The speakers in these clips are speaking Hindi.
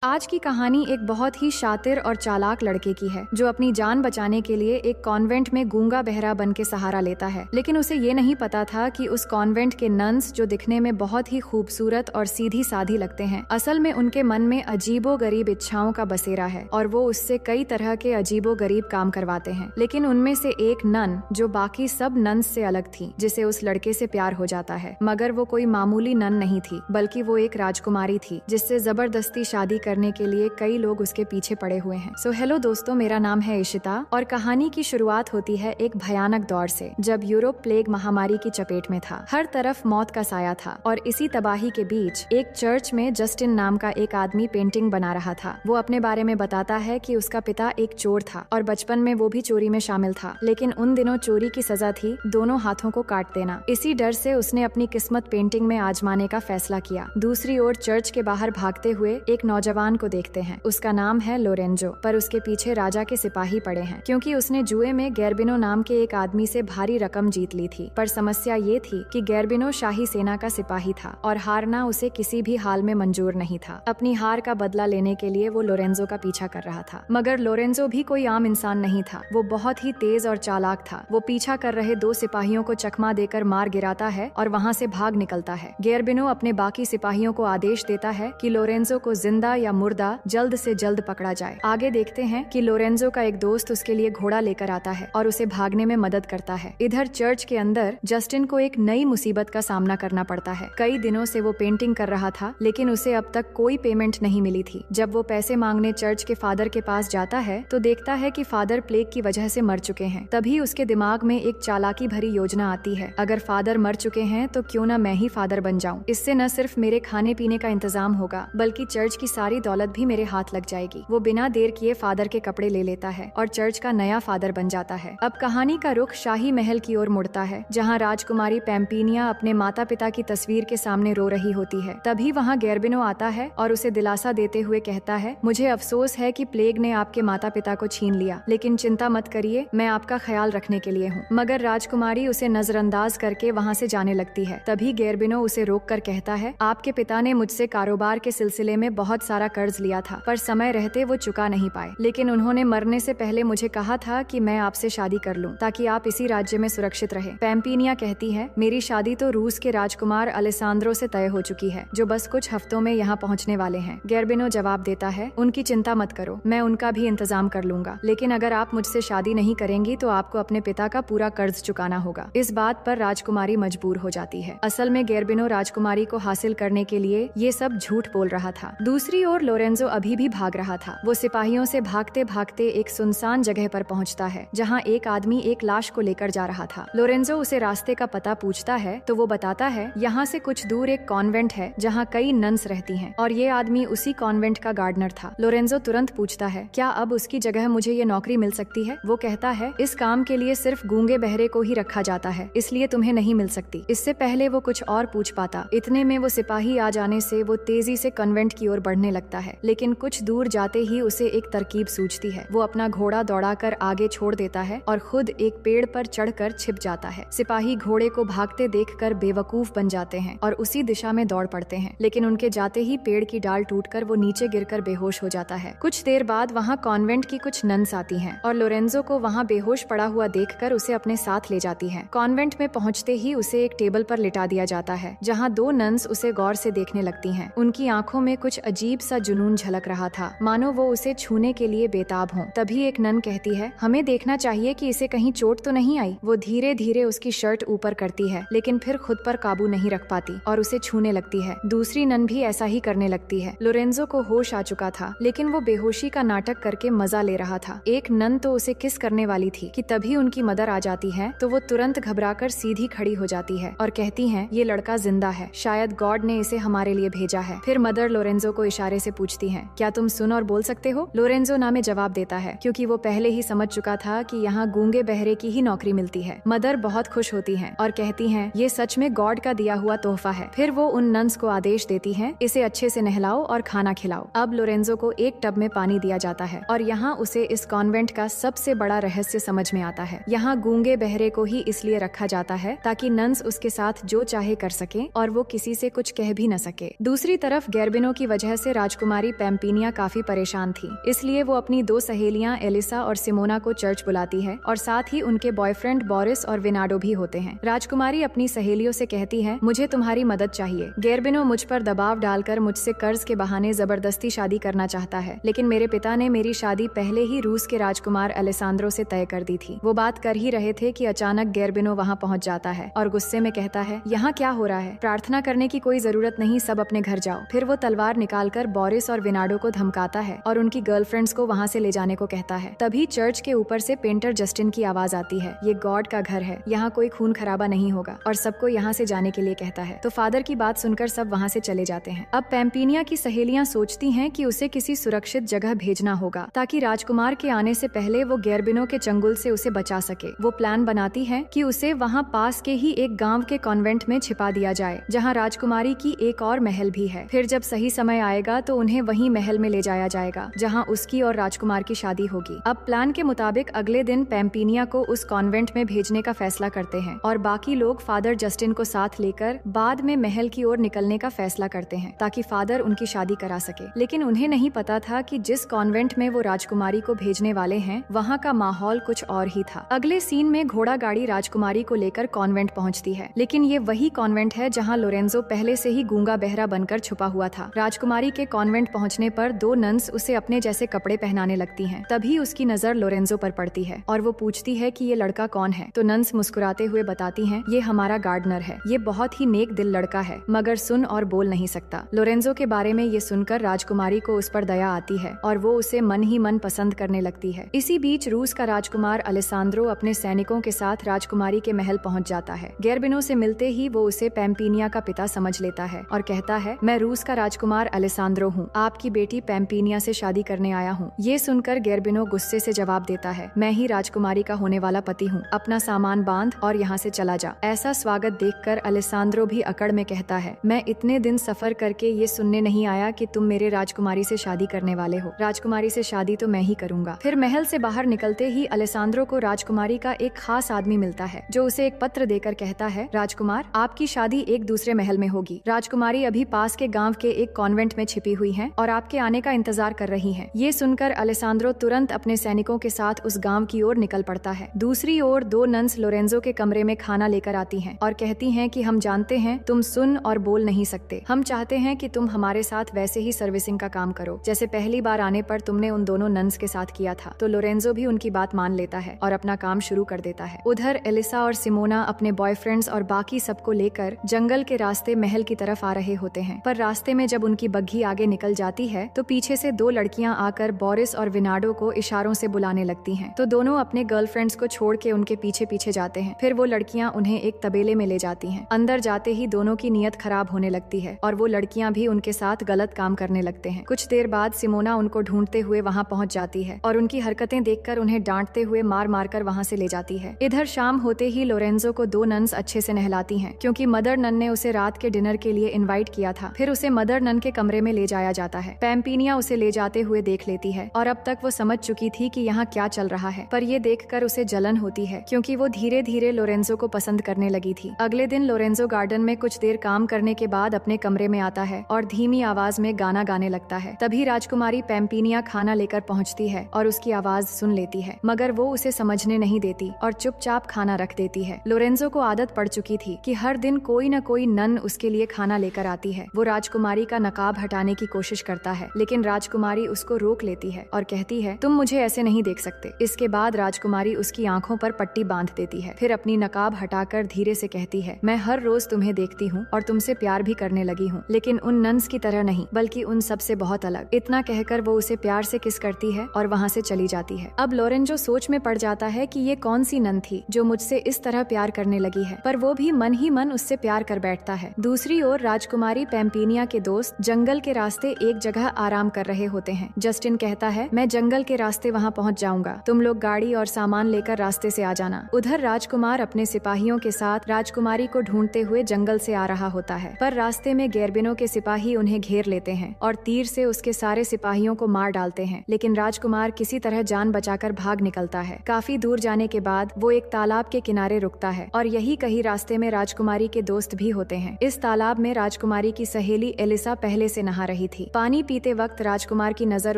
आज की कहानी एक बहुत ही शातिर और चालाक लड़के की है जो अपनी जान बचाने के लिए एक कॉन्वेंट में गूंगा बहरा बन के सहारा लेता है। लेकिन उसे ये नहीं पता था कि उस कॉन्वेंट के नन्स, जो दिखने में बहुत ही खूबसूरत और सीधी साधी लगते हैं, असल में उनके मन में अजीबो गरीब इच्छाओं का बसेरा है और वो उससे कई तरह के अजीबो गरीब काम करवाते हैं। लेकिन उनमें से एक नन, जो बाकी सब नन्स से अलग थी, जिसे उस लड़के से प्यार हो जाता है, मगर वो कोई मामूली नन नहीं थी, बल्कि वो एक राजकुमारी थी जिससे जबरदस्ती शादी करने के लिए कई लोग उसके पीछे पड़े हुए हैं। सो हेलो दोस्तों, मेरा नाम है इशिता और कहानी की शुरुआत होती है एक भयानक दौर से, जब यूरोप प्लेग महामारी की चपेट में था। हर तरफ मौत का साया था और इसी तबाही के बीच एक चर्च में जस्टिन नाम का एक आदमी पेंटिंग बना रहा था। वो अपने बारे में बताता है कि उसका पिता एक चोर था और बचपन में वो भी चोरी में शामिल था, लेकिन उन दिनों चोरी की सजा थी दोनों हाथों को काट देना। इसी डर से उसने अपनी किस्मत पेंटिंग में आजमाने का फैसला किया। दूसरी ओर चर्च के बाहर भागते हुए एक नौजवान को देखते हैं। उसका नाम है लोरेंजो, पर उसके पीछे राजा के सिपाही पड़े हैं क्योंकि उसने जुए में गैर्बिनो नाम के एक आदमी से भारी रकम जीत ली थी। पर समस्या ये थी कि गैर्बिनो शाही सेना का सिपाही था और हारना उसे किसी भी हाल में मंजूर नहीं था। अपनी हार का बदला लेने के लिए वो लोरेंजो का पीछा कर रहा था, मगर लोरेंजो भी कोई आम इंसान नहीं था। वो बहुत ही तेज और चालाक था। वो पीछा कर रहे दो सिपाहियों को चकमा देकर मार गिराता है और वहाँ से भाग निकलता है। गैर्बिनो अपने बाकी सिपाहियों को आदेश देता है कि लोरेंजो को जिंदा या मुर्दा जल्द से जल्द पकड़ा जाए। आगे देखते हैं कि लोरेंजो का एक दोस्त उसके लिए घोड़ा लेकर आता है और उसे भागने में मदद करता है। इधर चर्च के अंदर जस्टिन को एक नई मुसीबत का सामना करना पड़ता है। कई दिनों से वो पेंटिंग कर रहा था, लेकिन उसे अब तक कोई पेमेंट नहीं मिली थी। जब वो पैसे मांगने चर्च के फादर के पास जाता है तो देखता है कि फादर प्लेग की वजह से मर चुके हैं। तभी उसके दिमाग में एक चालाकी भरी योजना आती है। अगर फादर मर चुके हैं तो क्यों न मैं ही फादर बन जाऊं। इससे न सिर्फ मेरे खाने पीने का इंतजाम होगा, बल्कि चर्च की सारी दौलत भी मेरे हाथ लग जाएगी। वो बिना देर किए फादर के कपड़े ले लेता है और चर्च का नया फादर बन जाता है। अब कहानी का रुख शाही महल की ओर मुड़ता है, जहाँ राजकुमारी पैम्पिनिया अपने माता पिता की तस्वीर के सामने रो रही होती है। तभी वहाँ गैर्बिनो आता है और उसे दिलासा देते हुए कहता है, मुझे अफसोस है कि प्लेग ने आपके माता पिता को छीन लिया, लेकिन चिंता मत करिए, मैं आपका ख्याल रखने के लिए हूँ। मगर राजकुमारी उसे नजरअंदाज करके वहाँ से जाने लगती है। तभी गैर्बिनो उसे रोक कर कहता है, आपके पिता ने मुझसे कारोबार के सिलसिले में बहुत सारा कर्ज लिया था, पर समय रहते वो चुका नहीं पाए। लेकिन उन्होंने मरने से पहले मुझे कहा था कि मैं आपसे शादी कर लूं ताकि आप इसी राज्य में सुरक्षित रहे। पैम्पिनिया कहती है, मेरी शादी तो रूस के राजकुमार अलेसांद्रो से तय हो चुकी है, जो बस कुछ हफ्तों में यहाँ पहुँचने वाले हैं। गैर्बिनो जवाब देता है, उनकी चिंता मत करो, मैं उनका भी इंतजाम कर लूंगा, लेकिन अगर आप मुझसे शादी नहीं करेंगी तो आपको अपने पिता का पूरा कर्ज चुकाना होगा। इस बात पर राजकुमारी मजबूर हो जाती है। असल में गैर्बिनो राजकुमारी को हासिल करने के लिए ये सब झूठ बोल रहा था। दूसरी ओर लोरेंजो अभी भी भाग रहा था। वो सिपाहियों से भागते भागते एक सुनसान जगह पर पहुंचता है, जहां एक आदमी एक लाश को लेकर जा रहा था। लोरेंजो उसे रास्ते का पता पूछता है तो वो बताता है, यहाँ से कुछ दूर एक कॉन्वेंट है जहाँ कई नन्स रहती हैं और ये आदमी उसी कॉन्वेंट का गार्डनर था। लोरेंजो तुरंत पूछता है, क्या अब उसकी जगह मुझे ये नौकरी मिल सकती है? वो कहता है, इस काम के लिए सिर्फ गूंगे बहरे को ही रखा जाता है, इसलिए तुम्हें नहीं मिल सकती। इससे पहले वो कुछ और पूछ पाता। इतने में वो सिपाही आ जाने से वो तेजी से कॉन्वेंट की ओर बढ़ने लगता है, लेकिन कुछ दूर जाते ही उसे एक तरकीब सूझती है। वो अपना घोड़ा दौड़ाकर आगे छोड़ देता है और खुद एक पेड़ पर चढ़कर छिप जाता है। सिपाही घोड़े को भागते देखकर बेवकूफ बन जाते हैं और उसी दिशा में दौड़ पड़ते हैं, लेकिन उनके जाते ही पेड़ की डाल टूटकर वो नीचे गिरकर बेहोश हो जाता है। कुछ देर बाद वहाँ कॉन्वेंट की कुछ नन्स आती हैं और लोरेंजो को वहाँ बेहोश पड़ा हुआ देखकर उसे अपने साथ ले जाती हैं। कॉन्वेंट में पहुँचते ही उसे एक टेबल पर लिटा दिया जाता है, जहाँ दो नन्स उसे गौर से देखने लगती हैं। उनकी आंखों में कुछ अजीब सा जुनून झलक रहा था, मानो वो उसे छूने के लिए बेताब हों। तभी एक नन कहती है, हमें देखना चाहिए कि इसे कहीं चोट तो नहीं आई। वो धीरे धीरे उसकी शर्ट ऊपर करती है, लेकिन फिर खुद पर काबू नहीं रख पाती और उसे छूने लगती है। दूसरी नन भी ऐसा ही करने लगती है। लोरेंजो को होश आ चुका था, लेकिन वो बेहोशी का नाटक करके मजा ले रहा था। एक नन तो उसे किस करने वाली थी कि तभी उनकी मदर आ जाती है, तो वो तुरंत घबराकर सीधी खड़ी हो जाती है और कहती है, ये लड़का जिंदा है, शायद गॉड ने इसे हमारे लिए भेजा है। फिर मदर लोरेंजो को इशारे से पूछती है, क्या तुम सुन और बोल सकते हो? लोरेंजो ना में जवाब देता है, क्योंकि वो पहले ही समझ चुका था कि यहाँ गूंगे बहरे की ही नौकरी मिलती है। मदर बहुत खुश होती हैं और कहती हैं, ये सच में गॉड का दिया हुआ तोहफा है। फिर वो उन नन्स को आदेश देती हैं, इसे अच्छे से नहलाओ और खाना खिलाओ। अब लोरेंजो को एक टब में पानी दिया जाता है और यहाँ उसे इस कॉन्वेंट का सबसे बड़ा रहस्य समझ में आता है। यहाँ गूंगे बहरे को ही इसलिए रखा जाता है ताकि नन्स उसके साथ जो चाहे कर सके और वो किसी से कुछ कह भी न सके। दूसरी तरफ गैर्बिनो की वजह से राजकुमारी पैम्पिनिया काफी परेशान थी, इसलिए वो अपनी 2 सहेलियां एलिसा और सिमोना को चर्च बुलाती है और साथ ही उनके बॉयफ्रेंड बोरिस और विनाडो भी होते हैं। राजकुमारी अपनी सहेलियों से कहती है, मुझे तुम्हारी मदद चाहिए। गेर्बिनो मुझ पर दबाव डालकर मुझसे कर्ज के बहाने जबरदस्ती शादी करना चाहता है, लेकिन मेरे पिता ने मेरी शादी पहले ही रूस के राजकुमार अलेसांद्रो से तय कर दी थी। वो बात कर ही रहे थे कि अचानक गेर्बिनो वहाँ पहुँच जाता है और गुस्से में कहता है, यहाँ क्या हो रहा है? प्रार्थना करने की कोई जरूरत नहीं, सब अपने घर जाओ। फिर वो तलवार निकालकर बोरिस और विनाडो को धमकाता है और उनकी गर्लफ्रेंड्स को वहाँ से ले जाने को कहता है। तभी चर्च के ऊपर से पेंटर जस्टिन की आवाज आती है, ये गॉड का घर है, यहाँ कोई खून खराबा नहीं होगा, और सबको यहाँ से जाने के लिए कहता है। तो फादर की बात सुनकर सब वहाँ से चले जाते हैं। अब पैम्पिनिया की सहेलियाँ सोचती हैं कि उसे किसी सुरक्षित जगह भेजना होगा ताकि राजकुमार के आने से पहले वो गेर्बिनो के चंगुल से उसे बचा सके। वो प्लान बनाती है कि उसे वहाँ पास के ही एक गांव के कॉन्वेंट में छिपा दिया जाए, जहाँ राजकुमारी की एक और महल भी है। फिर जब सही समय आएगा तो उन्हें वही महल में ले जाया जाएगा जहाँ उसकी और राजकुमार की शादी होगी। अब प्लान के मुताबिक अगले दिन पैम्पिनिया को उस कॉन्वेंट में भेजने का फैसला करते हैं और बाकी लोग फादर जस्टिन को साथ लेकर बाद में महल की ओर निकलने का फैसला करते हैं ताकि फादर उनकी शादी करा सके। लेकिन उन्हें नहीं पता था कि जिस कॉन्वेंट में वो राजकुमारी को भेजने वाले हैं वहाँ का माहौल कुछ और ही था। अगले सीन में घोड़ा गाड़ी राजकुमारी को लेकर कॉन्वेंट पहुँचती है, लेकिन ये वही कॉन्वेंट है जहाँ लोरेंजो पहले से ही गूंगा बहरा बनकर छुपा हुआ था। राजकुमारी के कॉन्वेंट पहुँचने पर 2 नन्स उसे अपने जैसे कपड़े पहनाने लगती हैं। तभी उसकी नजर लोरेंजो पर पड़ती है और वो पूछती है कि ये लड़का कौन है। तो नन्स मुस्कुराते हुए बताती हैं, ये हमारा गार्डनर है, ये बहुत ही नेक दिल लड़का है, मगर सुन और बोल नहीं सकता। लोरेंजो के बारे में ये सुनकर राजकुमारी को उस पर दया आती है और वो उसे मन ही मन पसंद करने लगती है। इसी बीच रूस का राजकुमार अलेसांद्रो अपने सैनिकों के साथ राजकुमारी के महल पहुंच जाता है। गेर्बिनो से मिलते ही वो उसे पैम्पिनिया का पिता समझ लेता है और कहता है, मैं रूस का राजकुमार अलेसांद्रो हूँ, आपकी बेटी पैम्पिनिया से शादी करने आया हूँ। ये सुनकर गेर्बिनो गुस्से से जवाब देता है, मैं ही राजकुमारी का होने वाला पति हूँ, अपना सामान बांध और यहाँ से चला जा। ऐसा स्वागत देखकर अलेसांद्रो भी अकड़ में कहता है, मैं इतने दिन सफर करके ये सुनने नहीं आया कि तुम मेरे राजकुमारी से शादी करने वाले हो। राजकुमारी से शादी तो मैं ही करूंगा। फिर महल से बाहर निकलते ही अलेसांद्रो को राजकुमारी का एक खास आदमी मिलता है जो उसे एक पत्र देकर कहता है, राजकुमार, आपकी शादी एक दूसरे महल में होगी। राजकुमारी अभी पास के गांव के एक कॉन्वेंट में छिपी हुई है और आपके आने का इंतजार कर रही है। ये सुनकर अलेसांद्रो तुरंत अपने सैनिकों के साथ उस गांव की ओर निकल पड़ता है। दूसरी ओर 2 नन्स लोरेंजो के कमरे में खाना लेकर आती हैं और कहती हैं कि हम जानते हैं तुम सुन और बोल नहीं सकते, हम चाहते हैं कि तुम हमारे साथ वैसे ही सर्विसिंग का काम करो जैसे पहली बार आने पर तुमने उन दोनों नन्स के साथ किया था। तो लोरेंजो भी उनकी बात मान लेता है और अपना काम शुरू कर देता है। उधर एलिसा और सिमोना अपने बॉयफ्रेंड्स और बाकी सबको लेकर जंगल के रास्ते महल की तरफ आ रहे होते हैं, पर रास्ते में जब उनकी बग्घी आगे निकल जाती है तो पीछे से 2 लड़कियां आकर बोरिस और विनाडो को इशारों से बुलाने लगती हैं। तो दोनों अपने गर्लफ्रेंड्स को छोड़ के उनके पीछे पीछे जाते हैं। फिर वो लड़कियां उन्हें एक तबेले में ले जाती हैं। अंदर जाते ही दोनों की नीयत खराब होने लगती है और वो लड़कियां भी उनके साथ गलत काम करने लगते हैं। कुछ देर बाद सिमोना उनको ढूंढते हुए वहाँ पहुँच जाती है और उनकी हरकतें देखकर उन्हें डांटते हुए मार मार कर वहाँ से ले जाती है। इधर शाम होते ही लोरेंजो को 2 नन्स अच्छे से नहलाती हैं क्योंकि मदर नन ने उसे रात के डिनर के लिए इनवाइट किया था। फिर उसे मदर नन के कमरे में ले जाया जाता है। पैम्पिनिया उसे ले जाते हुए देख लेती है और अब तक वो समझ चुकी थी कि यहाँ क्या चल रहा है, पर ये देखकर उसे जलन होती है क्योंकि वो धीरे धीरे लोरेंजो को पसंद करने लगी थी। अगले दिन लोरेंजो गार्डन में कुछ देर काम करने के बाद अपने कमरे में आता है और धीमी आवाज में गाना गाने लगता है। तभी राजकुमारी पैम्पिनिया खाना लेकर पहुँचती है और उसकी आवाज सुन लेती है, मगर वो उसे समझने नहीं देती और चुपचाप खाना रख देती है। लोरेंजो को आदत पड़ चुकी थी कि हर दिन कोई न कोई नन उसके लिए खाना लेकर आती है। वो राजकुमारी का नकाब हटाने की कोशिश करता है, लेकिन राजकुमारी उसको रोक लेती है और कहती है, तुम मुझे ऐसे नहीं देख सकते। इसके बाद राजकुमारी उसकी आंखों पर पट्टी बांध देती है। फिर अपनी नकाब हटाकर धीरे से कहती है, मैं हर रोज तुम्हें देखती हूँ और तुमसे प्यार भी करने लगी हूँ, लेकिन उन नन्स की तरह नहीं, बल्कि उन सब से बहुत अलग। इतना कहकर वो उसे प्यार से किस करती है और वहाँ से चली जाती है। अब लोरेंजो सोच में पड़ जाता है कि ये कौन सी नन थी जो मुझसे इस तरह प्यार करने लगी है, पर वो भी मन ही मन उससे प्यार कर बैठता है। दूसरी ओर राजकुमारी पैम्पिनिया के दोस्त जंगल के रास्ते एक जगह आराम कर रहे होते हैं। जस्टिन कहता है, मैं जंगल के रास्ते वहाँ पहुँच जाऊंगा, तुम लोग गाड़ी और सामान लेकर रास्ते से आ जाना। उधर राजकुमार अपने सिपाहियों के साथ राजकुमारी को ढूंढते हुए जंगल से आ रहा होता है, पर रास्ते में गेर्बिनो के सिपाही उन्हें घेर लेते हैं और तीर से उसके सारे सिपाहियों को मार डालते हैं, लेकिन राजकुमार किसी तरह जान बचाकर भाग निकलता है। काफी दूर जाने के बाद वो एक तालाब के किनारे रुकता है और यही कहीं रास्ते में राजकुमारी के दोस्त भी होते हैं। इस तालाब में राजकुमारी की सहेली एलिसा पहले से नहा रही रही थी। पानी पीते वक्त राजकुमार की नजर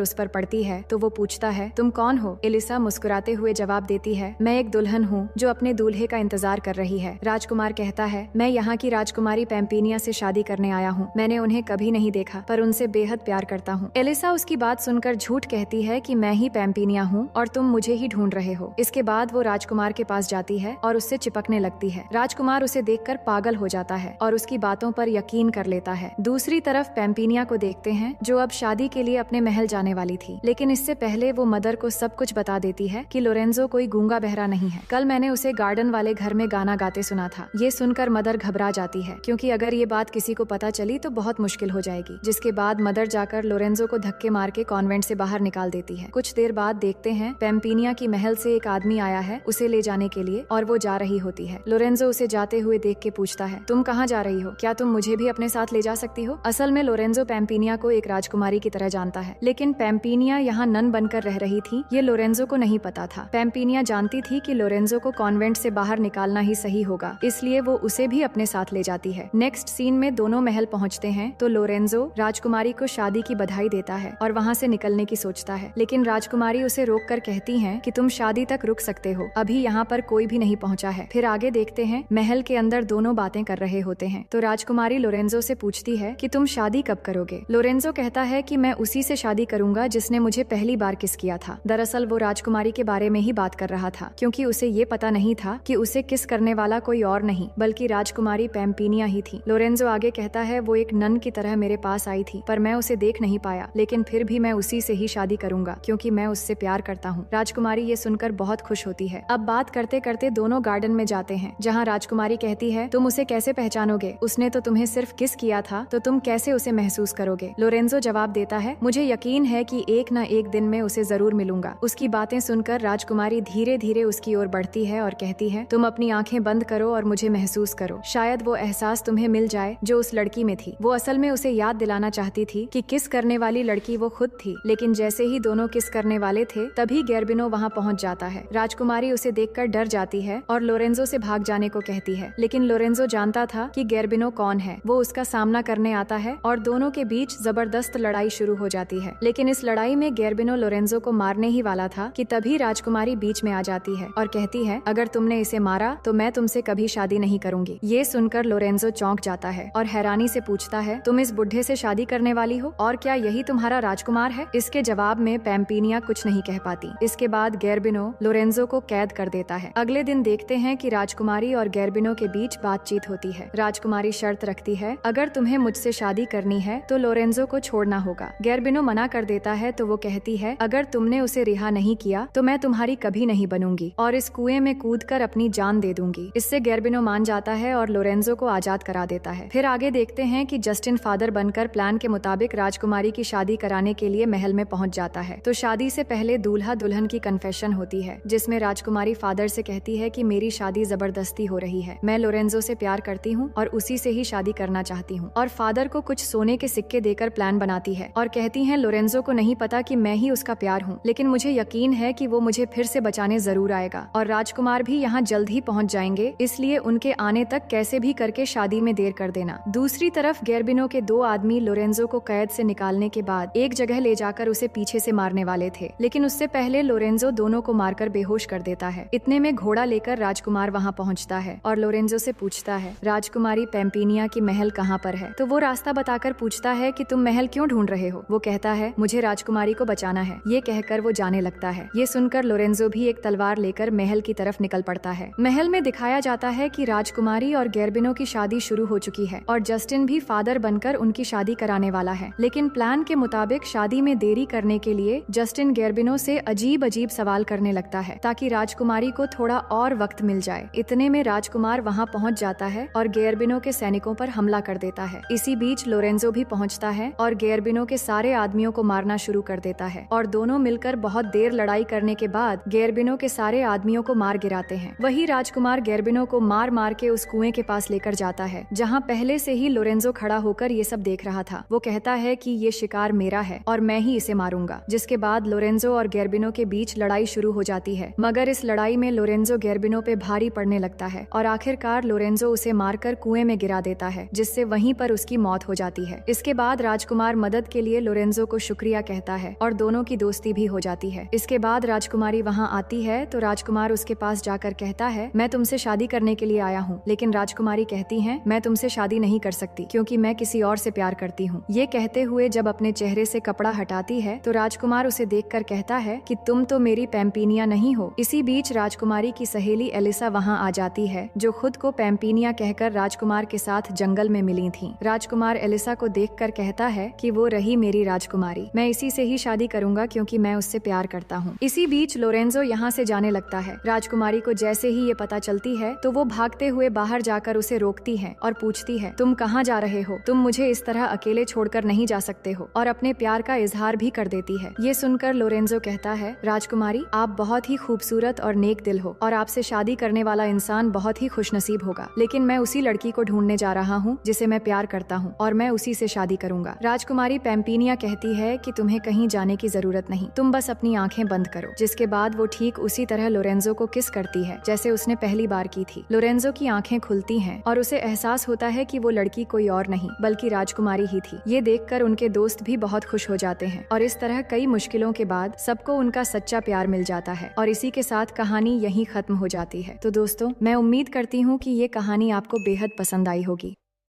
उस पर पड़ती है तो वो पूछता है, तुम कौन हो? एलिसा मुस्कुराते हुए जवाब देती है, मैं एक दुल्हन हूँ जो अपने दूल्हे का इंतजार कर रही है। राजकुमार कहता है, मैं यहाँ की राजकुमारी पैम्पिनिया से शादी करने आया हूँ। मैंने उन्हें कभी नहीं देखा पर उनसे बेहद प्यार करता हूँ। एलिसा उसकी बात सुनकर झूठ कहती है कि मैं ही पैम्पिनिया हूँ और तुम मुझे ही ढूंढ रहे हो। इसके बाद वो राजकुमार के पास जाती है और उससे चिपकने लगती है। राजकुमार उसे देखकर पागल हो जाता है और उसकी बातों पर यकीन कर लेता है। दूसरी तरफ पैम्पिनिया को देखते हैं जो अब शादी के लिए अपने महल जाने वाली थी, लेकिन इससे पहले वो मदर को सब कुछ बता देती है कि लोरेंजो कोई गूंगा बहरा नहीं है। कल मैंने उसे गार्डन वाले घर में गाना गाते सुना था। ये सुनकर मदर घबरा जाती है क्योंकि अगर ये बात किसी को पता चली तो बहुत मुश्किल हो जाएगी। जिसके बाद मदर जाकर लोरेंजो को धक्के मार के कॉन्वेंट से बाहर निकाल देती है। कुछ देर बाद देखते हैं पैम्पिनिया की महल से एक आदमी आया है उसे ले जाने के लिए और वो जा रही होती है। लोरेंजो उसे जाते हुए देख के पूछता है, तुम कहाँ जा रही हो? क्या तुम मुझे भी अपने साथ ले जा सकती हो? असल में लोरेंजो पैम्पिनिया को एक राजकुमारी की तरह जानता है, लेकिन पैम्पिनिया यहाँ नन बनकर रह रही थी ये लोरेंजो को नहीं पता था। पैम्पिनिया जानती थी कि लोरेंजो को कॉन्वेंट से बाहर निकालना ही सही होगा, इसलिए वो उसे भी अपने साथ ले जाती है। नेक्स्ट सीन में दोनों महल पहुँचते हैं तो लोरेंजो राजकुमारी को शादी की बधाई देता है और वहाँ से निकलने की सोचता है, लेकिन राजकुमारी उसे रोक कर कहती है कि तुम शादी तक रुक सकते हो, अभी यहाँ पर कोई भी नहीं पहुँचा है। फिर आगे देखते हैं महल के अंदर दोनों बातें कर रहे होते हैं तो राजकुमारी लोरेंजो से पूछती है कि तुम शादी कब करोगे? लोरेंजो कहता है कि मैं उसी से शादी करूंगा जिसने मुझे पहली बार किस किया था। दरअसल वो राजकुमारी के बारे में ही बात कर रहा था क्योंकि उसे ये पता नहीं था कि उसे किस करने वाला कोई और नहीं बल्कि राजकुमारी पैम्पिनिया ही थी। लोरेंजो आगे कहता है, वो एक नन की तरह मेरे पास आई थी पर मैं उसे देख नहीं पाया, लेकिन फिर भी मैं उसी से ही शादी करूंगा क्योंकि मैं उससे प्यार करता हूँ। राजकुमारी ये सुनकर बहुत खुश होती है। अब बात करते करते दोनों गार्डन में जाते हैं जहाँ राजकुमारी कहती है, तुम उसे कैसे पहचानोगे? उसने तो तुम्हें सिर्फ किस किया था तो तुम कैसे उसे महसूस करोगे? लोरेंजो जवाब देता है, मुझे यकीन है कि एक न एक दिन में उसे जरूर मिलूंगा। उसकी बातें सुनकर राजकुमारी धीरे धीरे उसकी ओर बढ़ती है और कहती है, तुम अपनी आंखें बंद करो और मुझे महसूस करो, शायद वो एहसास तुम्हें मिल जाए जो उस लड़की में थी। वो असल में उसे याद दिलाना चाहती थी कि किस करने वाली लड़की वो खुद थी, लेकिन जैसे ही दोनों किस करने वाले थे तभी गेर्बिनो वहाँ पहुँच जाता है। राजकुमारी उसे देखकर डर जाती है और लोरेंजो से भाग जाने को कहती है, लेकिन लोरेंजो जानता था कि गेर्बिनो कौन है। वो उसका सामना करने आता है और दोनों के बीच जबरदस्त लड़ाई शुरू हो जाती है। लेकिन इस लड़ाई में गेर्बिनो लोरेंजो को मारने ही वाला था कि तभी राजकुमारी बीच में आ जाती है और कहती है, अगर तुमने इसे मारा तो मैं तुमसे कभी शादी नहीं करूंगी। ये सुनकर लोरेंजो चौंक जाता है और हैरानी से पूछता है, तुम इस बुढ़े से शादी करने वाली हो और क्या यही तुम्हारा राजकुमार है? इसके जवाब में पैम्पिनिया कुछ नहीं कह पाती। इसके बाद गेर्बिनो लोरेंजो को कैद कर देता है। अगले दिन देखते हैं कि राजकुमारी और गेर्बिनो के बीच बातचीत होती है। राजकुमारी शर्त रखती है, अगर तुम्हें मुझसे शादी करनी है तो लोरेंजो को छोड़ना होगा। गेर्बिनो मना कर देता है तो वो कहती है, अगर तुमने उसे रिहा नहीं किया तो मैं तुम्हारी कभी नहीं बनूंगी और इस कुएं में कूदकर अपनी जान दे दूंगी। इससे गेर्बिनो मान जाता है और लोरेंजो को आजाद करा देता है। फिर आगे देखते हैं कि जस्टिन फादर बनकर प्लान के मुताबिक राजकुमारी की शादी कराने के लिए महल में पहुंच जाता है। तो शादी से पहले दूल्हा दुल्हन की कन्फेशन होती है जिसमें राजकुमारी फादर से कहती है कि मेरी शादी जबरदस्ती हो रही है, मैं लोरेंजो से प्यार करती हूँ और उसी से ही शादी करना चाहती हूँ। और फादर को कुछ सोने के सिक्के देकर प्लान बनाती है और कहती है, लोरेंजो को नहीं पता कि मैं ही उसका प्यार हूँ, लेकिन मुझे यकीन है कि वो मुझे फिर से बचाने जरूर आएगा और राजकुमार भी यहाँ जल्द ही पहुँच जाएंगे, इसलिए उनके आने तक कैसे भी करके शादी में देर कर देना। दूसरी तरफ गेर्बिनो के दो आदमी लोरेंजो को कैद से निकालने के बाद एक जगह ले जाकर उसे पीछे से मारने वाले थे, लेकिन उससे पहले लोरेंजो दोनों को मारकर बेहोश कर देता है। इतने में घोड़ा लेकर राजकुमार वहाँ पहुँचता है और लोरेंजो से पूछता है, राजकुमारी पैम्पिनिया की महल कहाँ पर है? तो वो रास्ता बताकर पूछता है कि तुम महल क्यों ढूंढ रहे हो? वो कहता है, मुझे राजकुमारी को बचाना है। ये कहकर वो जाने लगता है। ये सुनकर लोरेंजो भी एक तलवार लेकर महल की तरफ निकल पड़ता है। महल में दिखाया जाता है कि राजकुमारी और गेर्बिनो की शादी शुरू हो चुकी है और जस्टिन भी फादर बनकर उनकी शादी कराने वाला है, लेकिन प्लान के मुताबिक शादी में देरी करने के लिए जस्टिन गेर्बिनो से अजीब अजीब सवाल करने लगता है ताकि राजकुमारी को थोड़ा और वक्त मिल जाए। इतने में राजकुमार वहाँ पहुँच जाता है और गेर्बिनो के सैनिकों पर हमला कर देता है। इसी बीच लोरेंजो भी पहुँचता है और गेर्बिनो के सारे आदमियों को मारना शुरू कर देता है और दोनों मिलकर बहुत देर लड़ाई करने के बाद गेर्बिनो के सारे आदमियों को मार गिराते हैं। वही राजकुमार गेर्बिनो को मार मार के उस कुएं के पास लेकर जाता है जहाँ पहले से ही लोरेंजो खड़ा होकर ये सब देख रहा था। वो कहता है कि ये शिकार मेरा है और मैं ही इसे मारूंगा। जिसके बाद लोरेंजो और गेर्बिनो के बीच लड़ाई शुरू हो जाती है, मगर इस लड़ाई में लोरेंजो गेर्बिनो पे भारी पड़ने लगता है और आखिरकार लोरेंजो उसे मारकर कुएं में गिरा देता है, जिससे वहीं पर उसकी मौत हो जाती है। इसके बाद बाद राजकुमार मदद के लिए लोरेंजो को शुक्रिया कहता है और दोनों की दोस्ती भी हो जाती है। इसके बाद राजकुमारी वहाँ आती है तो राजकुमार उसके पास जाकर कहता है, मैं तुमसे शादी करने के लिए आया हूँ। लेकिन राजकुमारी कहती है, मैं तुमसे शादी नहीं कर सकती क्योंकि मैं किसी और से प्यार करती हूँ। ये कहते हुए जब अपने चेहरे से कपड़ा हटाती है तो राजकुमार उसे देखकर कहता है कि तुम तो मेरी पैम्पीनिया नहीं हो। इसी बीच राजकुमारी की सहेली एलिसा वहाँ आ जाती है, जो खुद को पैम्पीनिया कहकर राजकुमार के साथ जंगल में मिली थी। राजकुमार एलिसा को देखकर कहता है कि वो रही मेरी राजकुमारी, मैं इसी से ही शादी करूंगा क्योंकि मैं उससे प्यार करता हूँ। इसी बीच लोरेंजो यहाँ से जाने लगता है। राजकुमारी को जैसे ही ये पता चलती है तो वो भागते हुए बाहर जाकर उसे रोकती है और पूछती है, तुम कहाँ जा रहे हो? तुम मुझे इस तरह अकेले छोड़कर नहीं जा सकते हो, और अपने प्यार का इजहार भी कर देती है। ये सुनकर लोरेंजो कहता है, राजकुमारी आप बहुत ही खूबसूरत और नेक दिल हो और आपसे शादी करने वाला इंसान बहुत ही खुशनसीब होगा, लेकिन मैं उसी लड़की को ढूंढने जा रहा हूँ जिसे मैं प्यार करता हूँ और मैं उसी से शादी करूंगा। राजकुमारी पैम्पीनिया कहती है कि तुम्हें कहीं जाने की जरूरत नहीं, तुम बस अपनी आंखें बंद करो। जिसके बाद वो ठीक उसी तरह लोरेंजो को किस करती है जैसे उसने पहली बार की थी। लोरेंजो की आंखें खुलती हैं और उसे एहसास होता है कि वो लड़की कोई और नहीं बल्कि राजकुमारी ही थी। ये देखकर उनके दोस्त भी बहुत खुश हो जाते हैं और इस तरह कई मुश्किलों के बाद सबको उनका सच्चा प्यार मिल जाता है और इसी के साथ कहानी यहीं खत्म हो जाती है। तो दोस्तों, मैं उम्मीद करती हूँ कि ये कहानी आपको बेहद पसंद आई होगी।